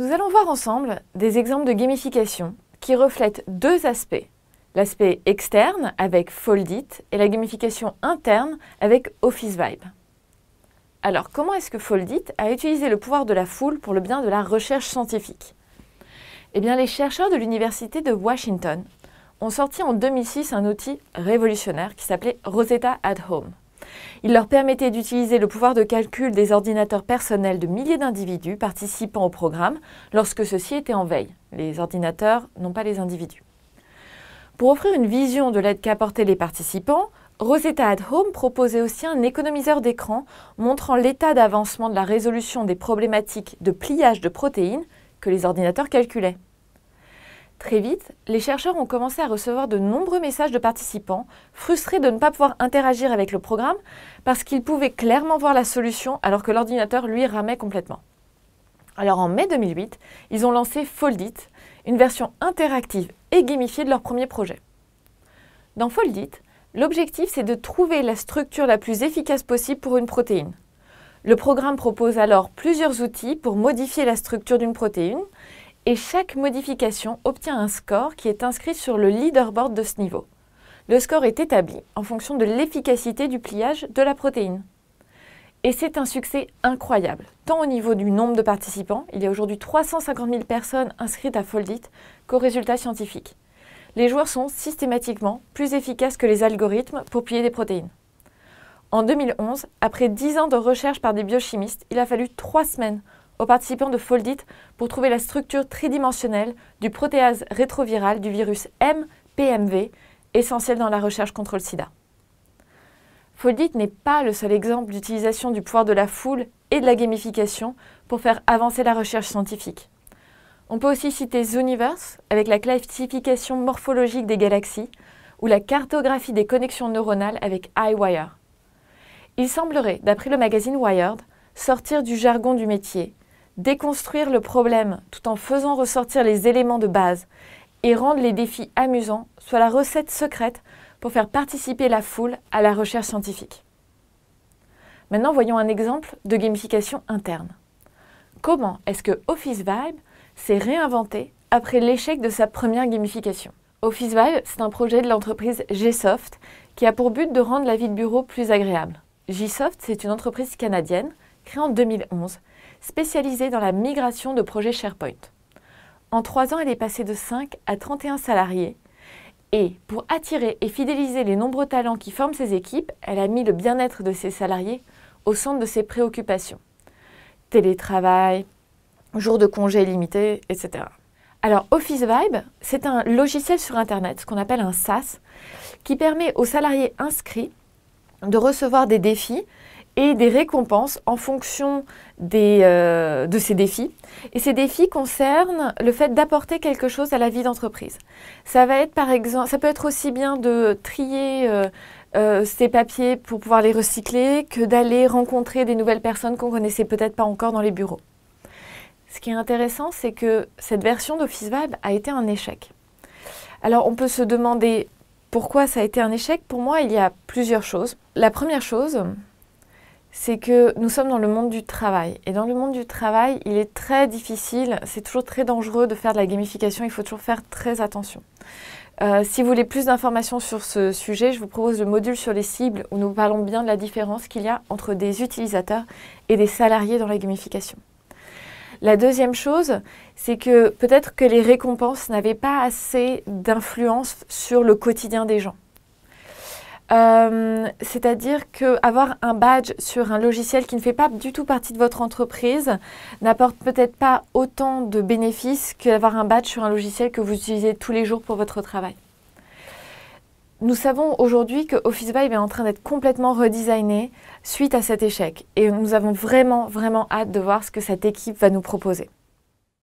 Nous allons voir ensemble des exemples de gamification qui reflètent deux aspects. L'aspect externe avec Foldit et la gamification interne avec Office Vibe. Alors, comment est-ce que Foldit a utilisé le pouvoir de la foule pour le bien de la recherche scientifique? Eh bien, les chercheurs de l'Université de Washington ont sorti en 2006 un outil révolutionnaire qui s'appelait Rosetta at Home. Il leur permettait d'utiliser le pouvoir de calcul des ordinateurs personnels de milliers d'individus participant au programme lorsque ceux-ci étaient en veille. Les ordinateurs, non pas les individus. Pour offrir une vision de l'aide qu'apportaient les participants, Rosetta at Home proposait aussi un économiseur d'écran montrant l'état d'avancement de la résolution des problématiques de pliage de protéines que les ordinateurs calculaient. Très vite, les chercheurs ont commencé à recevoir de nombreux messages de participants frustrés de ne pas pouvoir interagir avec le programme parce qu'ils pouvaient clairement voir la solution alors que l'ordinateur, lui, ramait complètement. Alors en mai 2008, ils ont lancé Foldit, une version interactive et gamifiée de leur premier projet. Dans Foldit, l'objectif c'est de trouver la structure la plus efficace possible pour une protéine. Le programme propose alors plusieurs outils pour modifier la structure d'une protéine et chaque modification obtient un score qui est inscrit sur le leaderboard de ce niveau. Le score est établi en fonction de l'efficacité du pliage de la protéine. Et c'est un succès incroyable, tant au niveau du nombre de participants, il y a aujourd'hui 350 000 personnes inscrites à Foldit, qu'aux résultats scientifiques. Les joueurs sont systématiquement plus efficaces que les algorithmes pour plier des protéines. En 2011, après 10 ans de recherche par des biochimistes, il a fallu 3 semaines aux participants de Foldit pour trouver la structure tridimensionnelle du protéase rétroviral du virus MPMV, essentiel dans la recherche contre le sida. Foldit n'est pas le seul exemple d'utilisation du pouvoir de la foule et de la gamification pour faire avancer la recherche scientifique. On peut aussi citer Zooniverse, avec la classification morphologique des galaxies, ou la cartographie des connexions neuronales avec iWire. Il semblerait, d'après le magazine Wired, sortir du jargon du métier, déconstruire le problème tout en faisant ressortir les éléments de base et rendre les défis amusants soit la recette secrète pour faire participer la foule à la recherche scientifique. Maintenant, voyons un exemple de gamification interne. Comment est-ce que Office Vibe s'est réinventé après l'échec de sa première gamification? Office Vibe, c'est un projet de l'entreprise Gsoft qui a pour but de rendre la vie de bureau plus agréable. Gsoft, c'est une entreprise canadienne créée en 2011, spécialisée dans la migration de projets SharePoint. En 3 ans, elle est passée de 5 à 31 salariés et pour attirer et fidéliser les nombreux talents qui forment ses équipes, elle a mis le bien-être de ses salariés au centre de ses préoccupations. Télétravail, jours de congé illimités, etc. Alors Office Vibe, c'est un logiciel sur Internet, ce qu'on appelle un SaaS, qui permet aux salariés inscrits de recevoir des défis et des récompenses en fonction de ces défis. Et ces défis concernent le fait d'apporter quelque chose à la vie d'entreprise. Ça va être par exemple, ça peut être aussi bien de trier ces papiers pour pouvoir les recycler que d'aller rencontrer des nouvelles personnes qu'on ne connaissait peut-être pas encore dans les bureaux. Ce qui est intéressant, c'est que cette version d'Office Vibe a été un échec. Alors on peut se demander pourquoi ça a été un échec. Pour moi, il y a plusieurs choses. La première chose, c'est que nous sommes dans le monde du travail. Et dans le monde du travail, il est très difficile, c'est toujours très dangereux de faire de la gamification, il faut toujours faire très attention. Si vous voulez plus d'informations sur ce sujet, je vous propose le module sur les cibles où nous parlons bien de la différence qu'il y a entre des utilisateurs et des salariés dans la gamification. La deuxième chose, c'est que peut-être que les récompenses n'avaient pas assez d'influence sur le quotidien des gens. C'est-à-dire qu'avoir un badge sur un logiciel qui ne fait pas du tout partie de votre entreprise n'apporte peut-être pas autant de bénéfices qu'avoir un badge sur un logiciel que vous utilisez tous les jours pour votre travail. Nous savons aujourd'hui que Office Vibe est en train d'être complètement redesigné suite à cet échec. Et nous avons vraiment hâte de voir ce que cette équipe va nous proposer.